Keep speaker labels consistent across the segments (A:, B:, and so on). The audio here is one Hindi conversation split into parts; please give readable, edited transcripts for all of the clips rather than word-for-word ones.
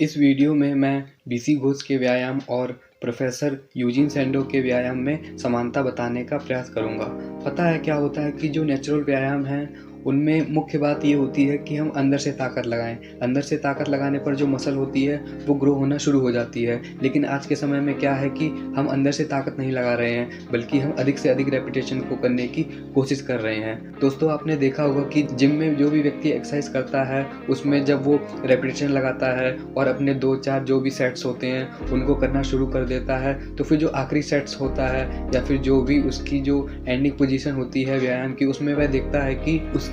A: इस वीडियो में मैं बीसी घोष के व्यायाम और प्रोफेसर यूजीन सैंडो के व्यायाम में समानता बताने का प्रयास करूंगा। पता है क्या होता है कि जो नेचुरल व्यायाम हैं उनमें मुख्य बात ये होती है कि हम अंदर से ताकत लगाएं। अंदर से ताकत लगाने पर जो मसल होती है वो ग्रो होना शुरू हो जाती है। लेकिन आज के समय में क्या है कि हम अंदर से ताकत नहीं लगा रहे हैं, बल्कि हम अधिक से अधिक रेपिटेशन को करने की कोशिश कर रहे हैं। दोस्तों, आपने देखा होगा कि जिम में जो भी व्यक्ति एक्सरसाइज करता है उसमें जब वो रेपिटेशन लगाता है और अपने 2-4 जो भी सेट्स होते हैं उनको करना शुरू कर देता है, तो फिर जो आखिरी सेट्स होता है या फिर जो भी उसकी जो एंडिंग पोजीशन होती है व्यायाम की, उसमें वह देखता है कि उसकी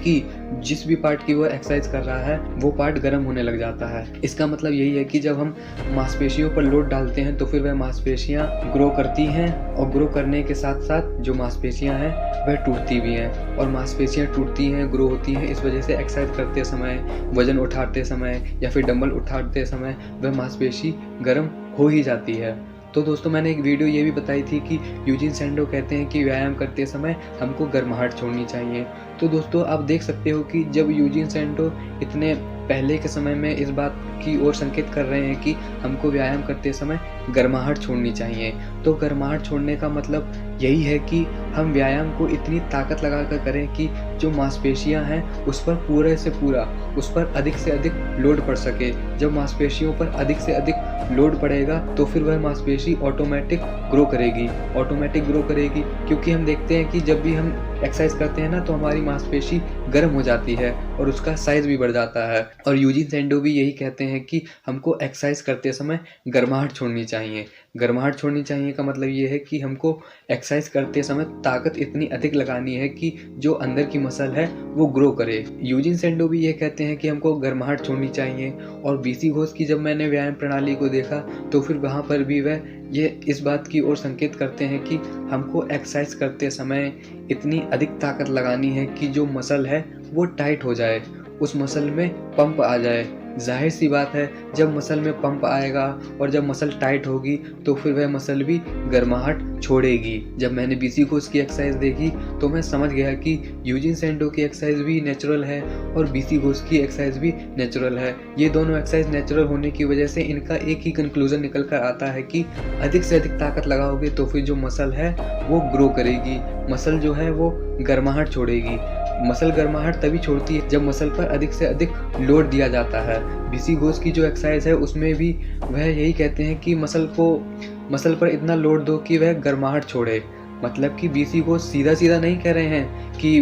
A: जिस भी पार्ट की वो एक्सरसाइज कर रहा है वो पार्ट गर्म होने लग जाता है। इसका मतलब यही है कि जब हम मांसपेशियों पर लोड डालते हैं तो फिर वह मांसपेशियां ग्रो करती हैं और ग्रो करने के साथ साथ जो मांसपेशियां हैं वह टूटती भी हैं, और मांसपेशियां टूटती हैं, ग्रो होती हैं। इस वजह से एक्सरसाइज करते समय, वजन उठाते समय या फिर डंबल उठाते समय वह मांसपेशी गर्म हो ही जाती है। तो दोस्तों, मैंने एक वीडियो ये भी बताई थी कि यूजीन सैंडो कहते हैं कि व्यायाम करते समय हमको गर्माहट छोड़नी चाहिए। तो दोस्तों, आप देख सकते हो कि जब यूजीन सैंडो इतने पहले के समय में इस बात की ओर संकेत कर रहे हैं कि हमको व्यायाम करते समय गर्माहट छोड़नी चाहिए, तो गर्माहट छोड़ने का मतलब यही है कि हम व्यायाम को इतनी ताकत लगाकर करें कि जो मांसपेशियां हैं उस पर पूरे से पूरा, उस पर अधिक से अधिक लोड पड़ सके। जब मांसपेशियों पर अधिक से अधिक लोड पड़ेगा तो फिर वह मांसपेशी ऑटोमेटिक ग्रो करेगी, क्योंकि हम देखते हैं कि जब भी हम एक्सरसाइज करते हैं ना तो हमारी मांसपेशी गर्म हो जाती है और उसका साइज भी बढ़ जाता है। और यूजीन सैंडो भी यही कहते हैं कि हमको एक्सरसाइज करते समय गर्माहट छोड़नी चाहिए। गर्माहट छोड़नी चाहिए का मतलब ये है कि हमको एक्सरसाइज करते समय ताकत इतनी अधिक लगानी है कि जो अंदर की मसल है वो ग्रो करे। यूजीन सैंडो भी ये कहते हैं कि हमको गर्माहट छोड़नी चाहिए। और बीसी घोष की जब मैंने व्यायाम प्रणाली को देखा तो फिर वहाँ पर भी वह ये इस बात की ओर संकेत करते हैं कि हमको एक्सरसाइज करते समय इतनी अधिक ताकत लगानी है कि जो मसल है वो टाइट हो जाए, उस मसल में पंप आ जाए। जाहिर सी बात है, जब मसल में पंप आएगा और जब मसल टाइट होगी तो फिर वह मसल भी गर्माहट छोड़ेगी। जब मैंने बीसी घोष की एक्सरसाइज देखी तो मैं समझ गया कि यूजीन सैंडो की एक्सरसाइज भी नेचुरल है और बीसी घोष की एक्सरसाइज भी नेचुरल है। ये दोनों एक्सरसाइज नेचुरल होने की वजह से इनका एक ही कंक्लूजन निकल कर आता है कि अधिक से अधिक ताकत लगाओगे तो फिर जो मसल है वो ग्रो करेगी, मसल जो है वो गर्माहट छोड़ेगी। मसल गर्माहट तभी छोड़ती है जब मसल पर अधिक से अधिक लोड दिया जाता है। बीसी घोष की जो एक्सरसाइज है उसमें भी वह यही कहते हैं कि मसल पर इतना लोड दो कि वह गर्माहट छोड़े। मतलब कि बीसी घोष सीधा सीधा नहीं कह रहे हैं कि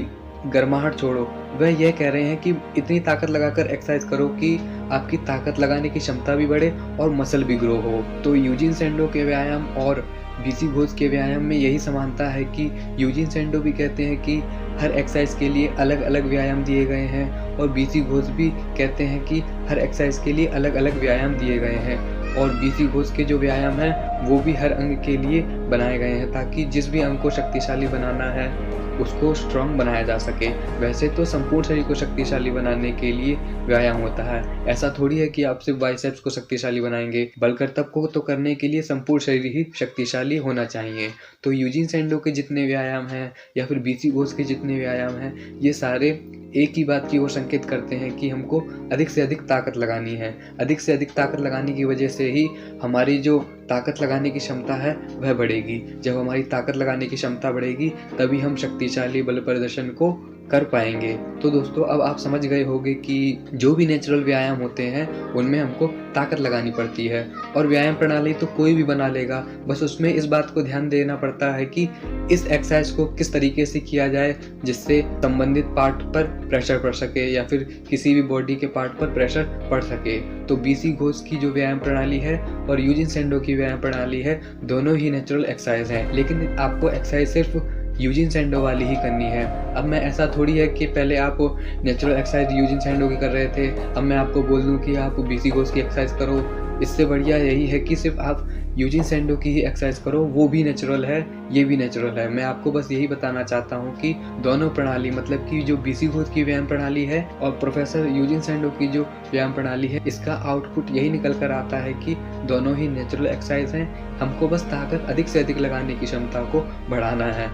A: गर्माहट छोड़ो, वह यह कह रहे हैं कि इतनी ताकत लगाकर एक्सरसाइज करो कि आपकी ताकत लगाने की क्षमता भी बढ़े और मसल भी ग्रो हो। तो यूजीन सैंडो के व्यायाम और बीसी घोष के व्यायाम में यही समानता है कि यूजीन सैंडो भी कहते हैं कि हर एक्सरसाइज के लिए अलग अलग व्यायाम दिए गए हैं, और बीसी घोष भी कहते हैं कि हर एक्सरसाइज के लिए अलग अलग व्यायाम दिए गए हैं। और बीसी घोष के जो व्यायाम हैं वो भी हर अंग के लिए बनाए गए हैं, ताकि जिस भी अंग को शक्तिशाली बनाना है उसको स्ट्रॉन्ग बनाया जा सके। वैसे तो संपूर्ण शरीर को शक्तिशाली बनाने के लिए व्यायाम होता है। ऐसा थोड़ी है कि आप सिर्फ बाइसेप्स को शक्तिशाली बनाएंगे, बल करतब को तो करने के लिए संपूर्ण शरीर ही शक्तिशाली होना चाहिए। तो यूजीन सैंडो के जितने व्यायाम हैं या फिर बीसी घोष के जितने व्यायाम हैं, ये सारे एक ही बात की ओर संकेत करते हैं कि हमको अधिक से अधिक ताकत लगानी है। अधिक से अधिक ताकत लगाने की वजह से ही हमारी जो ताकत लगाने की क्षमता है वह बढ़ेगी। जब हमारी ताकत लगाने की क्षमता बढ़ेगी तभी हम शक्तिशाली बल प्रदर्शन को कर पाएंगे। तो दोस्तों, अब आप समझ गए होंगे कि जो भी नेचुरल व्यायाम होते हैं उनमें हमको ताकत लगानी पड़ती है, और व्यायाम प्रणाली तो कोई भी बना लेगा, बस उसमें इस बात को ध्यान देना पड़ता है कि इस एक्सरसाइज को किस तरीके से किया जाए जिससे संबंधित पार्ट पर प्रेशर पड़ सके या फिर किसी भी बॉडी के पार्ट पर प्रेशर पड़ सके। तो बीसी घोष की जो व्यायाम प्रणाली है और यूजीन सैंडो की व्यायाम प्रणाली है, दोनों ही नेचुरल एक्सरसाइज हैं, लेकिन आपको एक्सरसाइज सिर्फ यूजीन सैंडो वाली ही करनी है। अब मैं ऐसा थोड़ी है कि पहले आप नेचुरल एक्सरसाइज यूजीन सैंडो की कर रहे थे, अब मैं आपको बोल दूं कि आप बीसी घोष की एक्सरसाइज करो। इससे बढ़िया यही है कि सिर्फ आप यूजीन सैंडो की ही एक्सरसाइज करो, वो भी नेचुरल है, ये भी नेचुरल है। मैं आपको बस यही बताना चाहता हूँ कि दोनों प्रणाली, मतलब कि जो बीसी घोष की व्यायाम प्रणाली है और प्रोफेसर यूजीन सैंडो की जो व्यायाम प्रणाली है, इसका आउटपुट यही निकल कर आता है कि दोनों ही नेचुरल एक्सरसाइज हैं। हमको बस ताकत अधिक से अधिक लगाने की क्षमता को बढ़ाना है।